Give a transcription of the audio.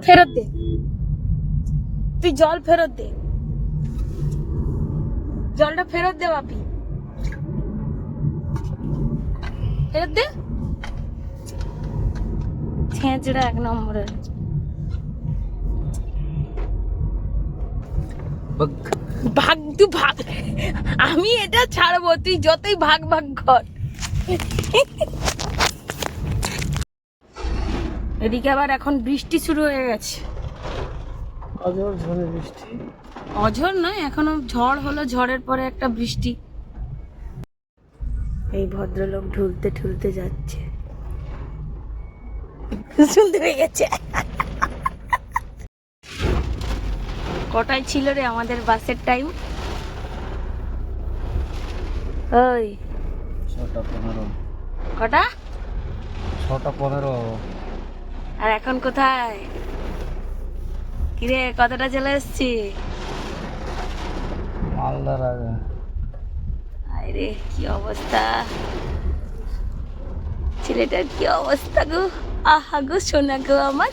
ফেরত দে, তুই জল ফেরত দে, জলটা ফেরত দে বাপি, ফেরত দে। ছেঁচড়া এক নম্বরের। ভাগ, তুই ভাগ, আমি এটা ছাড়বো, তুই যতই ভাগ ভাগ কর। এদিকে আবার এখন বৃষ্টি শুরু হয়ে গেছে। অঝোর ঝড়ে বৃষ্টি। অঝড় নয়, এখনো ঝড় হলো, ঝড়ের পরে একটা বৃষ্টি। এই ভদ্রলোক ঢুলতে ঢুলতে যাচ্ছে, শুনতে পেয়ে গেছে। কটায় ছিল রে আমাদের বাসের টাইম? ওই 6:15। কটা? 6:15। আর এখন কোথায়? কিরে কতটা চলে এসছি? মালদার আগে। আরে কি অবস্থা, ছেলেটার কি অবস্থা গো, আহা গো সোনা গো আমার।